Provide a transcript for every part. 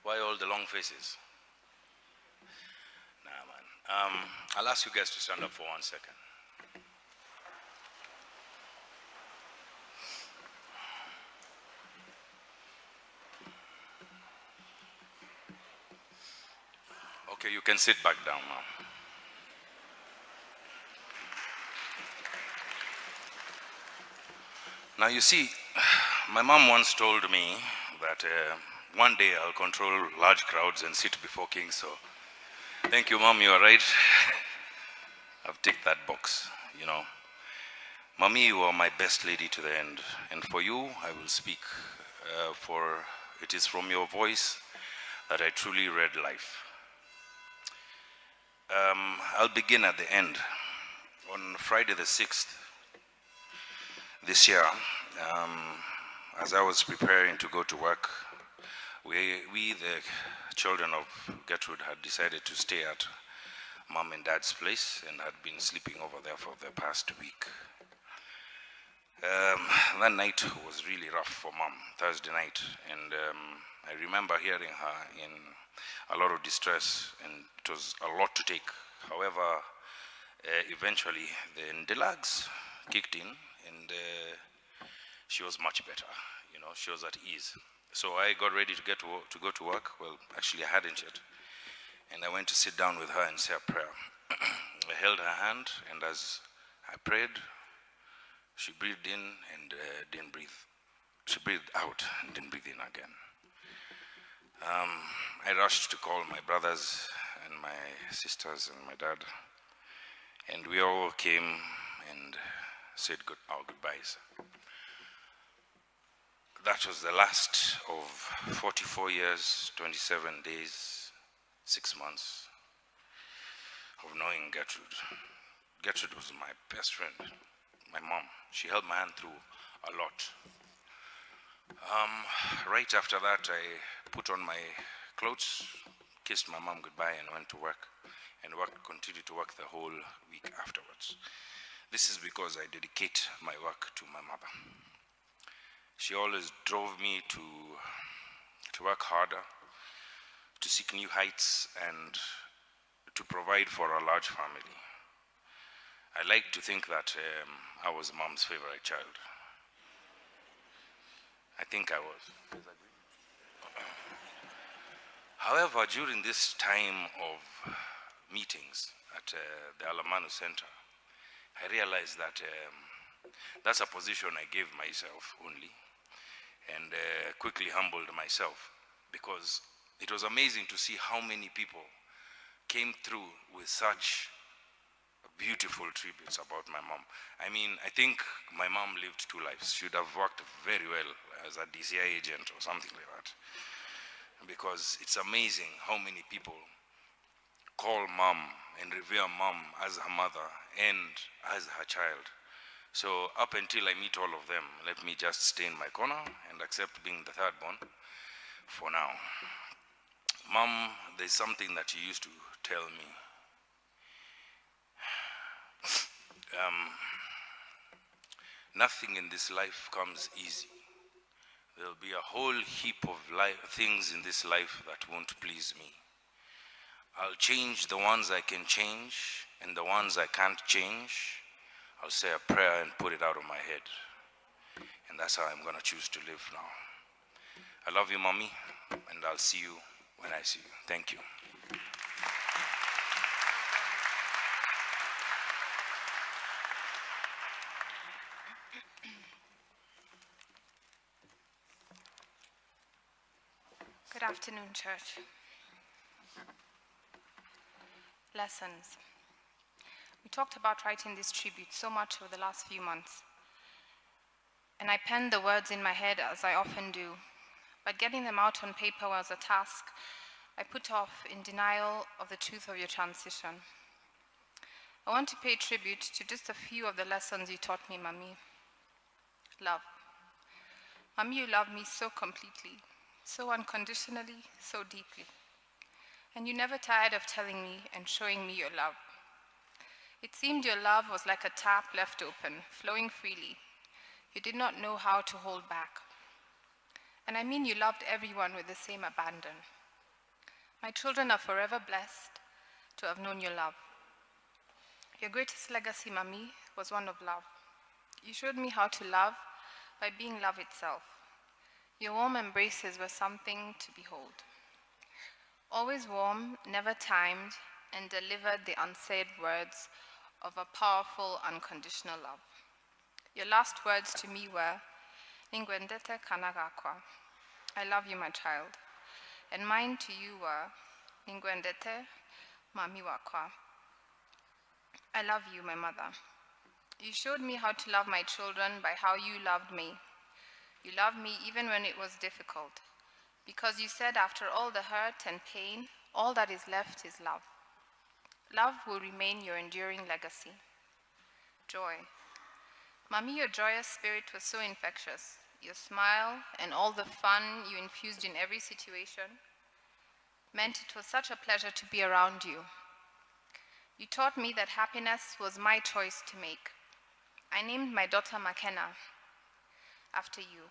Why all the long faces? Nah, man. I'll ask you guys to stand up for 1 second. Okay, you can sit back down now. Now you see, my mom once told me that one day I'll control large crowds and sit before kings. So thank you, Mom, you are right. I've ticked that box, you know. Mommy, you are my best lady to the end. And for you, I will speak, for it is from your voice that I truly read life. I'll begin at the end. On Friday the 6th this year, as I was preparing to go to work, we the children of Gertrude, had decided to stay at Mom and Dad's place and had been sleeping over there for the past week. That night was really rough for Mom, Thursday night, and I remember hearing her in a lot of distress, and it was a lot to take. However, eventually the Ndelags kicked in, and she was much better. You know, she was at ease. So I got ready to go to work. Well, actually, I hadn't yet, and I went to sit down with her and say a prayer. I held her hand, and as I prayed, she breathed in and didn't breathe. She breathed out and didn't breathe in again. I rushed to call my brothers and my sisters and my dad, and we all came and said our goodbyes. That was the last of 44 years, 27 days, 6 months of knowing Gertrude. Gertrude was my best friend, my mom. She held my hand through a lot. Right after that, I put on my clothes, kissed my mom goodbye, and went to work, and continued to work the whole week afterwards. This is because I dedicate my work to my mother. She always drove me to work harder, to seek new heights, and to provide for a large family. I like to think that I was Mom's favorite child. I think I was. However, during this time of meetings at the Allan Namu Center, I realized that that's a position I gave myself only, and quickly humbled myself, because it was amazing to see how many people came through with such beautiful tributes about my mom. I mean, I think my mom lived 2 lives. She would have worked very well as a DCI agent or something like that, because it's amazing how many people call mom and revere mom as her mother and as her child. So up until I meet all of them, let me just stay in my corner and accept being the third born for now. Mom, there's something that you used to tell me. Nothing in this life comes easy. There'll be a whole heap of things in this life that won't please me. I'll change the ones I can change, and the ones I can't change, I'll say a prayer and put it out of my head. And that's how I'm going to choose to live now. I love you, Mommy, and I'll see you when I see you. Thank you. Good afternoon, church. Lessons. We talked about writing this tribute so much over the last few months, and I penned the words in my head as I often do, but getting them out on paper was a task I put off in denial of the truth of your transition. I want to pay tribute to just a few of the lessons you taught me, Mami. Love. Mami, you love me so completely, so unconditionally, so deeply. And you never tired of telling me and showing me your love. It seemed your love was like a tap left open, flowing freely. You did not know how to hold back. And I mean you loved everyone with the same abandon. My children are forever blessed to have known your love. Your greatest legacy, Mami, was one of love. You showed me how to love by being love itself. Your warm embraces were something to behold. Always warm, never timed, and delivered the unsaid words of a powerful, unconditional love. Your last words to me were, Ningwendete kanagakwa. I love you, my child. And mine to you were, Ningwendete mami wakwa. I love you, my mother. You showed me how to love my children by how you loved me. You loved me even when it was difficult, because you said after all the hurt and pain, all that is left is love. Love will remain your enduring legacy. Joy. Mami, your joyous spirit was so infectious. Your smile and all the fun you infused in every situation meant it was such a pleasure to be around you. You taught me that happiness was my choice to make. I named my daughter McKenna after you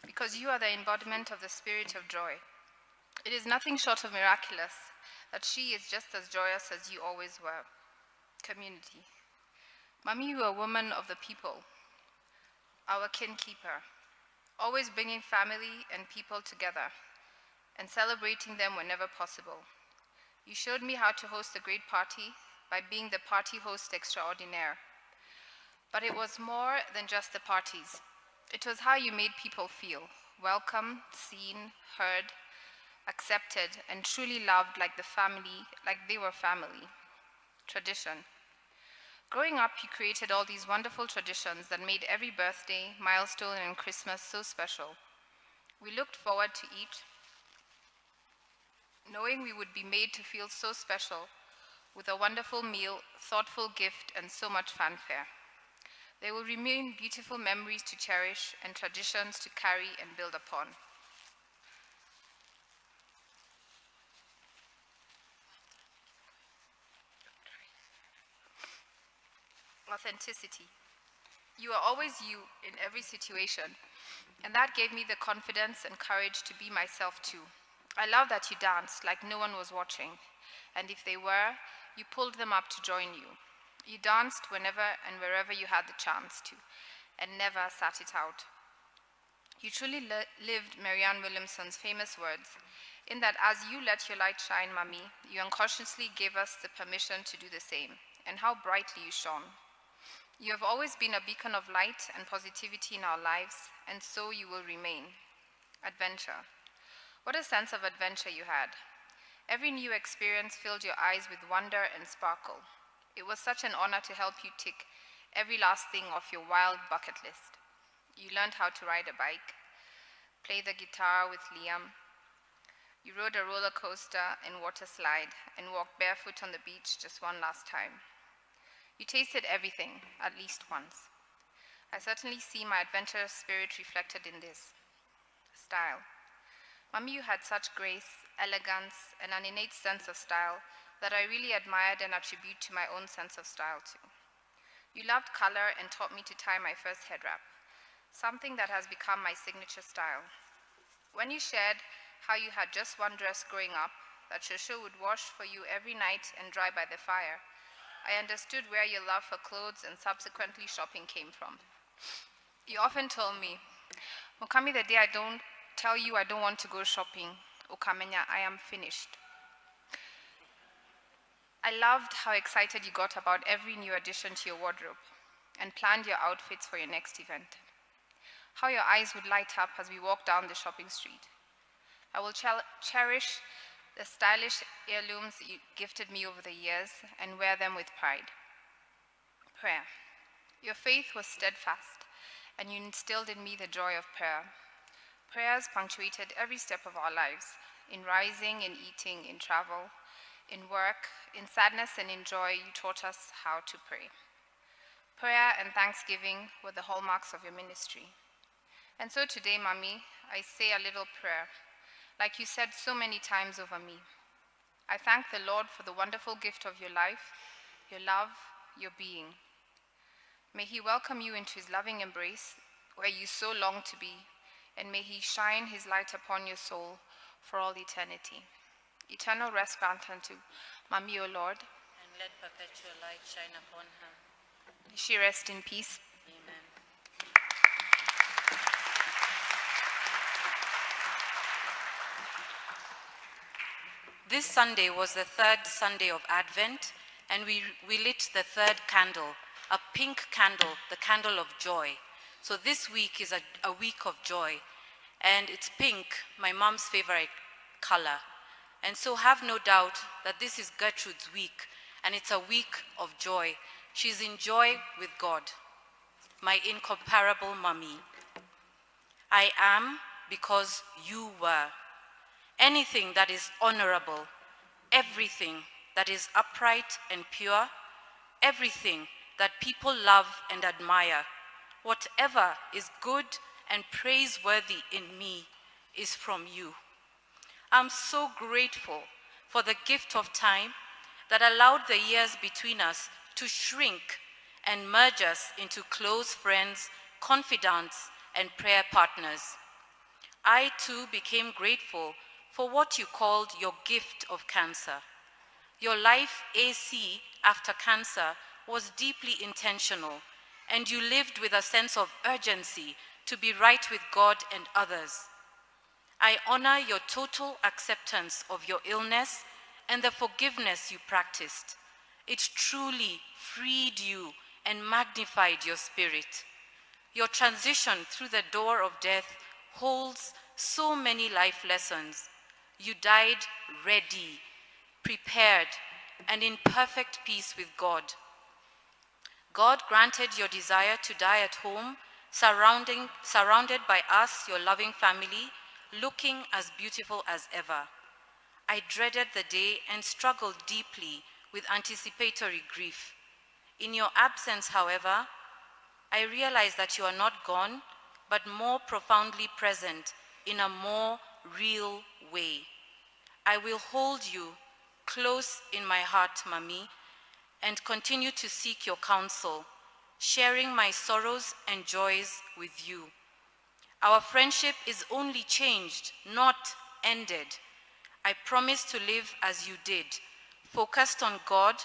because you are the embodiment of the spirit of joy. It is nothing short of miraculous that she is just as joyous as you always were. Community. Mami, you are a woman of the people, our kinkeeper, always bringing family and people together and celebrating them whenever possible. You showed me how to host a great party by being the party host extraordinaire. But it was more than just the parties. It was how you made people feel, welcome, seen, heard, accepted, and truly loved like they were family. Tradition. Growing up, you created all these wonderful traditions that made every birthday, milestone, and Christmas so special. We looked forward to each, knowing we would be made to feel so special with a wonderful meal, thoughtful gift, and so much fanfare. They will remain beautiful memories to cherish and traditions to carry and build upon. Authenticity. You are always you in every situation, and that gave me the confidence and courage to be myself too. I love that you danced like no one was watching, and if they were, you pulled them up to join you. You danced whenever and wherever you had the chance to, and never sat it out. You truly lived Marianne Williamson's famous words, in that as you let your light shine, Mami, you unconsciously gave us the permission to do the same, and how brightly you shone. You have always been a beacon of light and positivity in our lives, and so you will remain. Adventure. What a sense of adventure you had. Every new experience filled your eyes with wonder and sparkle. It was such an honor to help you tick every last thing off your wild bucket list. You learned how to ride a bike, play the guitar with Liam. You rode a roller coaster and water slide and walked barefoot on the beach just one last time. You tasted everything, at least once. I certainly see my adventurous spirit reflected in this. Style. Mami, you had such grace, elegance, and an innate sense of style that I really admired and attribute to my own sense of style too. You loved color and taught me to tie my first head wrap, something that has become my signature style. When you shared how you had just one dress growing up that Shosho would wash for you every night and dry by the fire, I understood where your love for clothes and subsequently shopping came from. You often told me, Mokami, the day I don't tell you I don't want to go shopping, Okamenya, I am finished. I loved how excited you got about every new addition to your wardrobe and planned your outfits for your next event. How your eyes would light up as we walked down the shopping street. I will cherish the stylish heirlooms you gifted me over the years and wear them with pride. Prayer. Your faith was steadfast, and you instilled in me the joy of prayer. Prayers punctuated every step of our lives, in rising, in eating, in travel, in work, in sadness and in joy. You taught us how to pray. Prayer and thanksgiving were the hallmarks of your ministry. And so today, Mami, I say a little prayer. like you said so many times over me. I thank the Lord for the wonderful gift of your life, your love, your being. May he welcome you into his loving embrace, where you so long to be, and may he shine his light upon your soul for all eternity. Eternal rest grant unto Mami, O Lord. And let perpetual light shine upon her. May she rest in peace. Amen. This Sunday was the third Sunday of Advent, and we lit the third candle, a pink candle, the candle of joy. So this week is a week of joy, and it's pink, my mom's favorite color. And so have no doubt that this is Gertrude's week, and it's a week of joy. She's in joy with God, my incomparable mommy. I am because you were. Anything that is honorable, everything that is upright and pure, everything that people love and admire, whatever is good and praiseworthy in me is from you. I'm so grateful for the gift of time that allowed the years between us to shrink and merge us into close friends, confidants, and prayer partners. I too became grateful for what you called your gift of cancer. Your life AC after cancer was deeply intentional, and you lived with a sense of urgency to be right with God and others. I honor your total acceptance of your illness and the forgiveness you practiced. It truly freed you and magnified your spirit. Your transition through the door of death holds so many life lessons. You died ready, prepared, and in perfect peace with God. God granted your desire to die at home, surrounded by us, your loving family, looking as beautiful as ever. I dreaded the day and struggled deeply with anticipatory grief. In your absence, however, I realized that you are not gone, but more profoundly present in a more real way. I will hold you close in my heart, Mami, and continue to seek your counsel, sharing my sorrows and joys with you. Our friendship is only changed, not ended. I promise to live as you did, focused on God,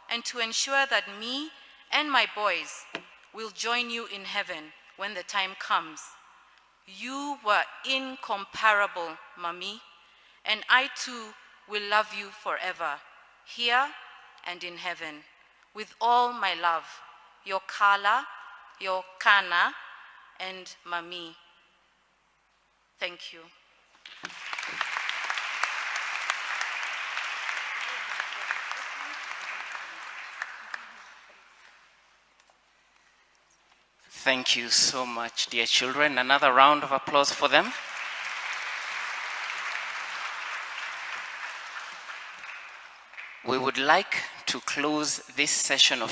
and to ensure that me and my boys will join you in heaven when the time comes. You were incomparable, Mami, and I too will love you forever, here and in heaven. With all my love, your Kala, your Kana, and Mami. Thank you. Thank you so much, dear children. Another round of applause for them. We would like to close this session of